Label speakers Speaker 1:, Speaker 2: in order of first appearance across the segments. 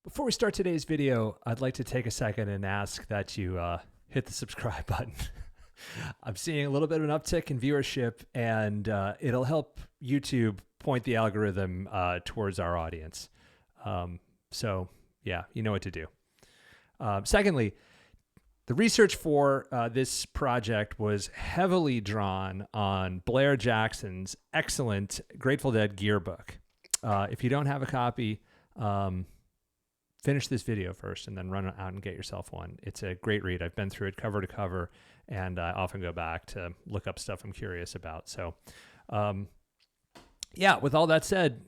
Speaker 1: Before we start today's video, I'd like to take a second and ask that you hit the subscribe button. I'm seeing a little bit of an uptick in viewership, and it'll help YouTube point the algorithm towards our audience. So, yeah, you know what to do. Secondly, the research for this project was heavily drawn on Blair Jackson's excellent Grateful Dead gear book. If you don't have a copy, finish this video first and then run out and get yourself one. It's a great read. I've been through it cover to cover, and I often go back to look up stuff I'm curious about. So, yeah, with all that said,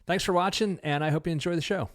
Speaker 1: thanks for watching, and I hope you enjoy the show.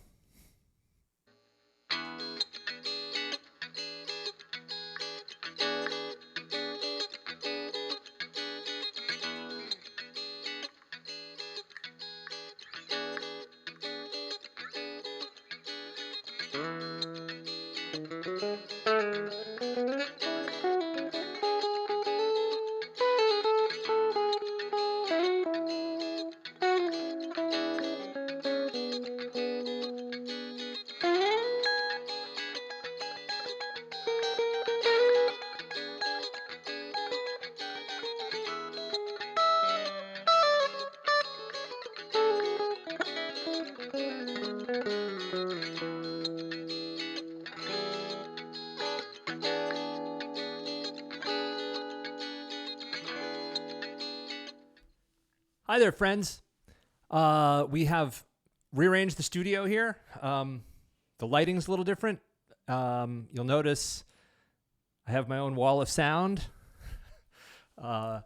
Speaker 1: Hi there, friends. We have rearranged the studio here. The lighting's a little different. You'll notice I have my own wall of sound. And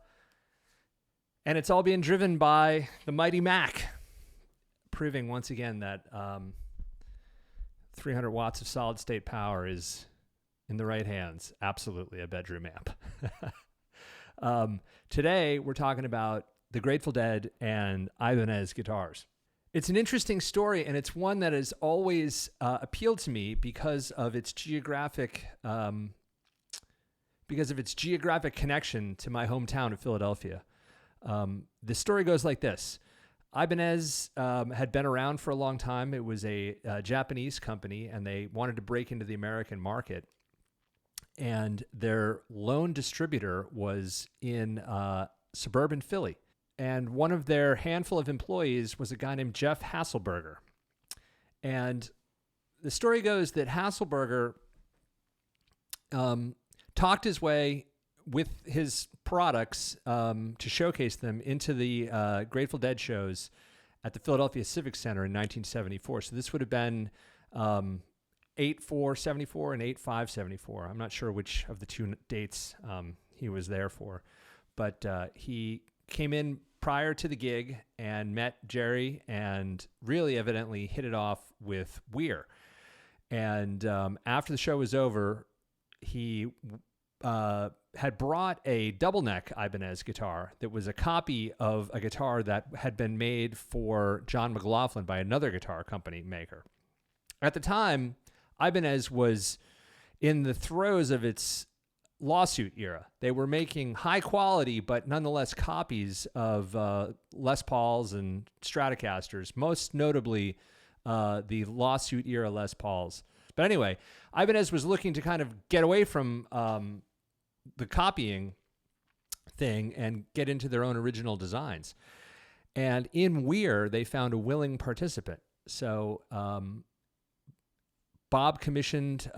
Speaker 1: it's all being driven by the mighty Mac, proving once again that 300 watts of solid state power is in the right hands. Absolutely a bedroom amp. Today, we're talking about the Grateful Dead and Ibanez guitars. It's an interesting story, and it's one that has always appealed to me because of its geographic connection to my hometown of Philadelphia. The story goes like this. Ibanez had been around for a long time. It was a Japanese company, and they wanted to break into the American market. And their lone distributor was in suburban Philly. And one of their handful of employees was a guy named Jeff Hasselberger. And the story goes that Hasselberger talked his way with his products to showcase them into the Grateful Dead shows at the Philadelphia Civic Center in 1974. So this would have been 8/4/74 and 8/5/74. I'm not sure which of the two dates he was there for, but he came in prior to the gig and met Jerry and really evidently hit it off with Weir. And after the show was over, he had brought a double neck Ibanez guitar that was a copy of a guitar that had been made for John McLaughlin by another guitar company maker. At the time, Ibanez was in the throes of its lawsuit era. They were making high quality, but nonetheless copies of Les Pauls and Stratocasters, most notably the lawsuit era Les Pauls. But anyway, Ibanez was looking to kind of get away from the copying thing and get into their own original designs. And in Weir, they found a willing participant. So Bob commissioned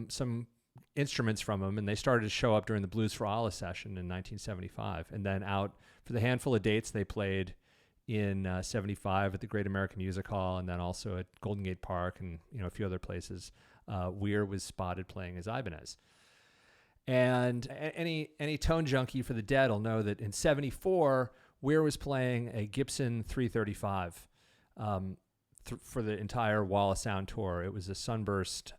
Speaker 1: some instruments from him, and they started to show up during the Blues for Allah session in 1975. And then out for the handful of dates they played in 75 at the Great American Music Hall, and then also at Golden Gate Park and a few other places, Weir was spotted playing as Ibanez. And any tone junkie for the Dead will know that in 74, Weir was playing a Gibson 335 for the entire Wall of Sound tour. It was a Sunburst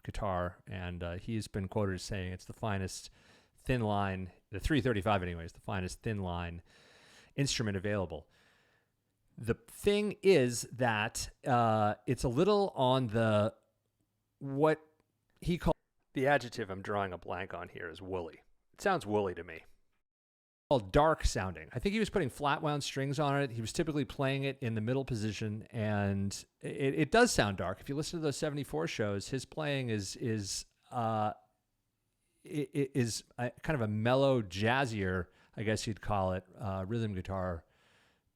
Speaker 1: guitar, and he's been quoted as saying it's the finest thin line, the 335 anyways, the finest thin line instrument available. The thing is that it's a little on the, what he called, the adjective I'm drawing a blank on here is woolly. It sounds woolly to me. dark sounding. I think he was putting flat wound strings on it. He was typically playing it in the middle position, and it does sound dark. If you listen to those 74 shows, his playing is kind of a mellow, jazzier, I guess you'd call it, rhythm guitar,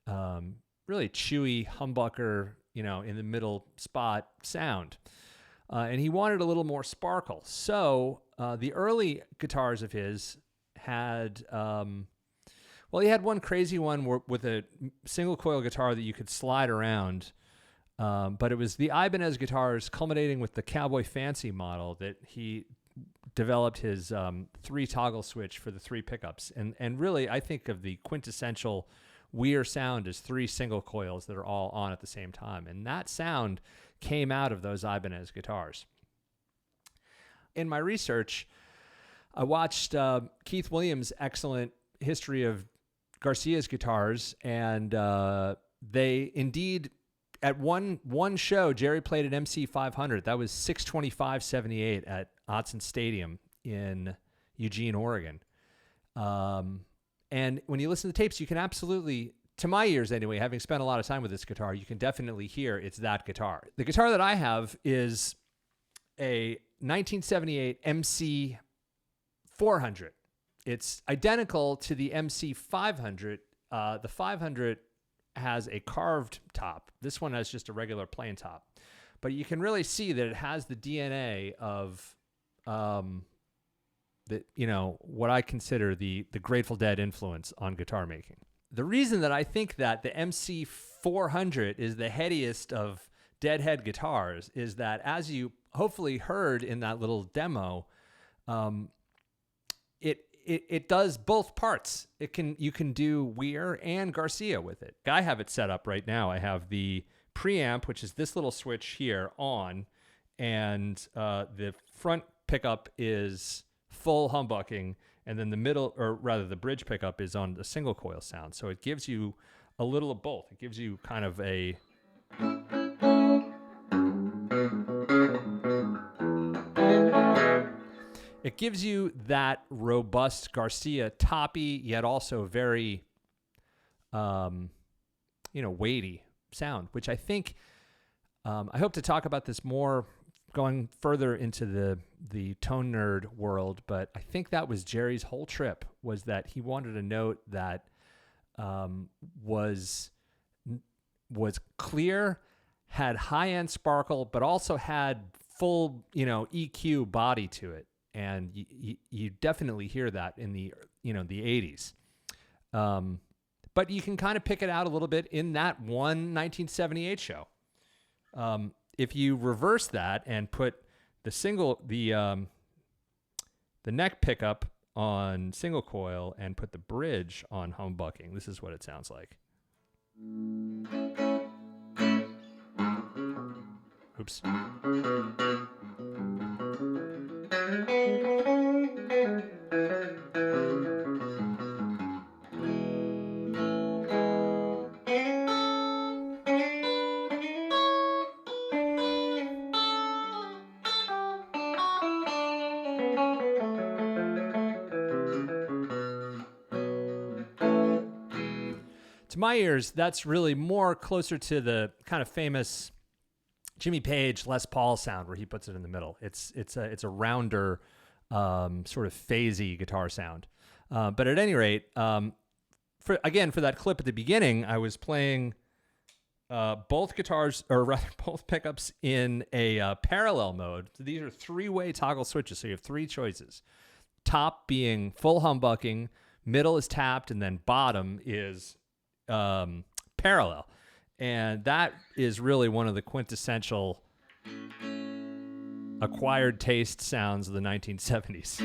Speaker 1: really chewy humbucker, in the middle spot sound. And he wanted a little more sparkle. So the early guitars of his had, he had one crazy one with a single coil guitar that you could slide around. But it was the Ibanez guitars culminating with the Cowboy Fancy model that he developed his 3 toggle switch for the 3 pickups. And really, I think of the quintessential Weir sound as 3 single coils that are all on at the same time. And that sound came out of those Ibanez guitars. In my research, I watched Keith Williams' excellent history of Garcia's guitars, and they indeed, at one show, Jerry played an MC400. That was 6/25/78 at Autzen Stadium in Eugene, Oregon. And when you listen to the tapes, you can absolutely, to my ears anyway, having spent a lot of time with this guitar, you can definitely hear it's that guitar. The guitar that I have is a 1978 MC400. It's identical to the MC500. The 500 has a carved top. This one has just a regular plain top. But you can really see that it has the DNA of what I consider the Grateful Dead influence on guitar making. The reason that I think that the MC400 is the headiest of Deadhead guitars is that, as you hopefully heard in that little demo, it does both parts. You can do Weir and Garcia with it. I have it set up right now. I have the preamp, which is this little switch here, on, and the front pickup is full humbucking, and then the bridge pickup is on the single coil sound. So it gives you a little of both. It gives you kind of it gives you that robust Garcia, toppy, yet also very, weighty sound, which I think, I hope to talk about this more going further into the tone nerd world, but I think that was Jerry's whole trip, was that he wanted a note that was clear, had high-end sparkle, but also had full, EQ body to it. And you definitely hear that in the 80s. But you can kind of pick it out a little bit in that one 1978 show. If you reverse that and put the neck pickup on single coil and put the bridge on humbucking, this is what it sounds like. Oops. To my ears, that's really more closer to the kind of famous Jimmy Page Les Paul sound, where he puts it in the middle. It's a rounder, sort of phasey guitar sound. But at any rate, for that clip at the beginning, I was playing both guitars, or rather both pickups, in a parallel mode. So these are 3-way toggle switches, so you have 3 choices. Top being full humbucking, middle is tapped, and then bottom is parallel. And that is really one of the quintessential acquired taste sounds of the 1970s.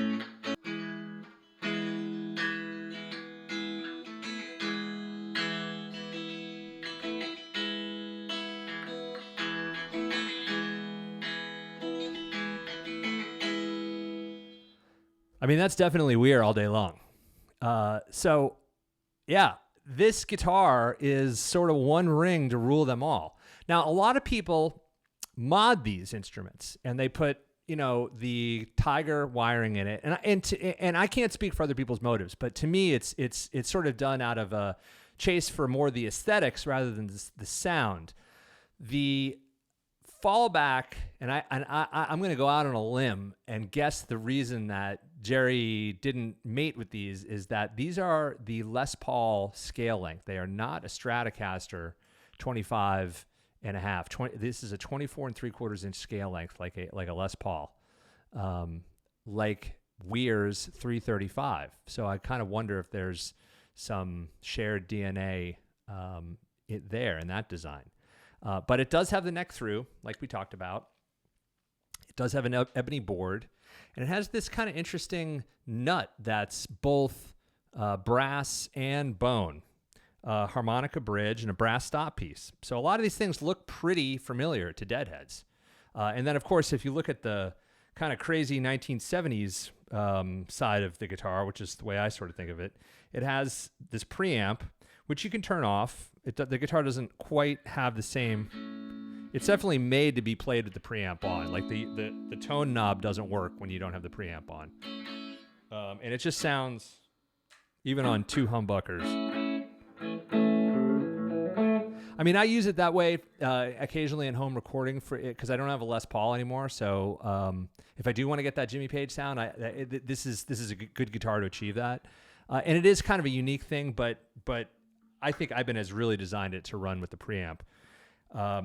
Speaker 1: I mean, that's definitely Weir all day long. So, yeah. This guitar is sort of one ring to rule them all. Now, a lot of people mod these instruments, and they put the Tiger wiring in it, and I can't speak for other people's motives, but to me, it's sort of done out of a chase for more the aesthetics rather than the sound. The fallback, and I'm going to go out on a limb and guess the reason that Jerry didn't mate with these is that these are the Les Paul scale length. They are not a Stratocaster 25 and a half. This is a 24 3/4 inch scale length, like a Les Paul, like Weir's 335. So I kind of wonder if there's some shared DNA there in that design. But it does have the neck through, like we talked about. It does have an ebony board, and it has this kind of interesting nut that's both brass and bone. Harmonica bridge and a brass stop piece. So a lot of these things look pretty familiar to Deadheads. And then, of course, if you look at the kind of crazy 1970s side of the guitar, which is the way I sort of think of it, it has this preamp, which you can turn off. The guitar doesn't quite have the same... It's definitely made to be played with the preamp on. Like the tone knob doesn't work when you don't have the preamp on. And it just sounds, even on two humbuckers... I mean, I use it that way occasionally in home recording for it because I don't have a Les Paul anymore. So if I do want to get that Jimmy Page sound, this is a good guitar to achieve that. And it is kind of a unique thing, but I think Ibanez really designed it to run with the preamp.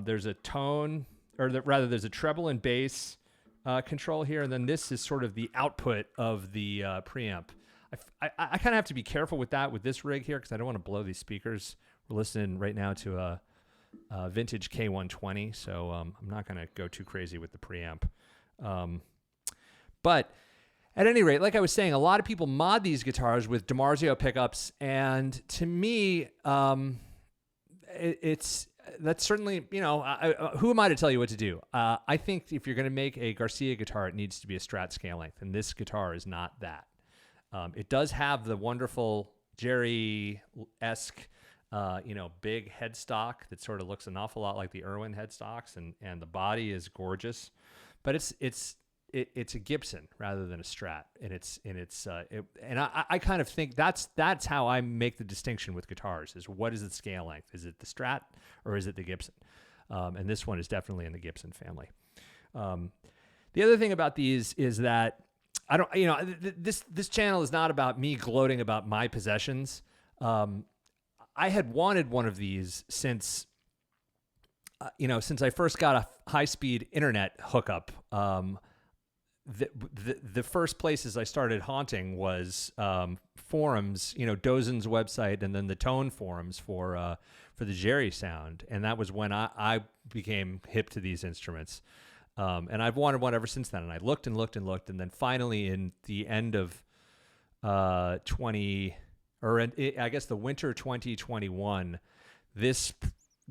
Speaker 1: There's a tone, rather there's a treble and bass control here, and then this is sort of the output of the preamp. I kind of have to be careful with that with this rig here because I don't want to blow these speakers. We're listening right now to a vintage K120, so I'm not going to go too crazy with the preamp. But at any rate, like I was saying, a lot of people mod these guitars with DiMarzio pickups, and to me, that's certainly, who am I to tell you what to do? I think if you're going to make a Garcia guitar, it needs to be a Strat scale length, and this guitar is not that. It does have the wonderful Jerry-esque big headstock that sort of looks an awful lot like the Irwin headstocks, and the body is gorgeous, but it's a Gibson rather than a Strat, and I kind of think that's how I make the distinction with guitars: is what is the scale length? Is it the Strat or is it the Gibson? And this one is definitely in the Gibson family. The other thing about these is that I don't, this channel is not about me gloating about my possessions. I had wanted one of these since I first got a high-speed internet hookup. The first places I started haunting was forums, Dozen's website, and then the Tone forums for the Jerry sound, and that was when I became hip to these instruments. And I've wanted one ever since then, and I looked and looked and looked, and then finally in the end of I guess the winter 2021, this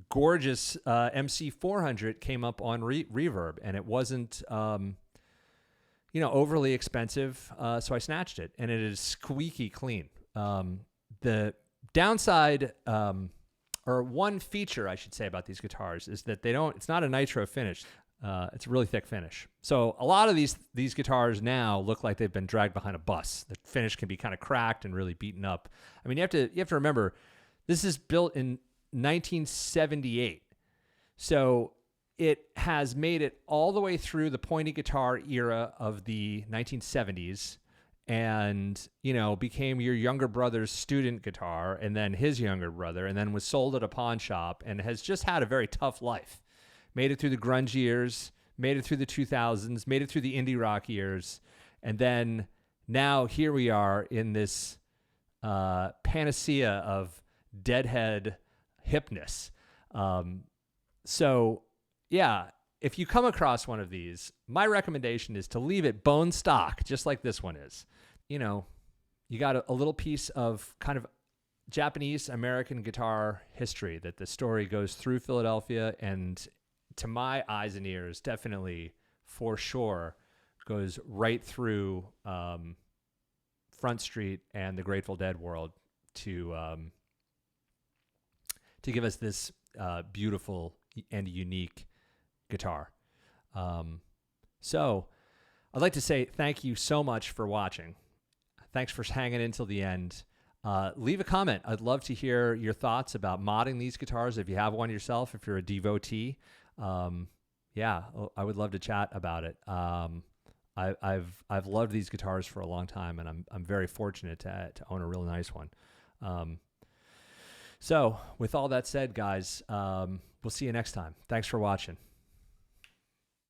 Speaker 1: gorgeous MC400 came up on Reverb, and it wasn't overly expensive, so I snatched it, and it is squeaky clean. The downside, or one feature I should say about these guitars, is that it's not a nitro finish. It's a really thick finish. So a lot of these guitars now look like they've been dragged behind a bus. The finish can be kind of cracked and really beaten up. I mean, you have to remember, this is built in 1978. So it has made it all the way through the pointy guitar era of the 1970s, and became your younger brother's student guitar, and then his younger brother, and then was sold at a pawn shop, and has just had a very tough life. Made it through the grunge years, made it through the 2000s, made it through the indie rock years, and then now here we are in this panacea of Deadhead hipness. So, yeah, if you come across one of these, my recommendation is to leave it bone stock, just like this one is. You got a little piece of kind of Japanese American guitar history, that the story goes through Philadelphia, and to my eyes and ears, definitely, for sure, goes right through Front Street and the Grateful Dead world to give us this beautiful and unique guitar. So I'd like to say thank you so much for watching. Thanks for hanging in till the end. Leave a comment. I'd love to hear your thoughts about modding these guitars. If you have one yourself, if you're a devotee, yeah, I would love to chat about it. I've loved these guitars for a long time, and I'm very fortunate to own a really nice one. So with all that said, guys, we'll see you next time. Thanks for watching.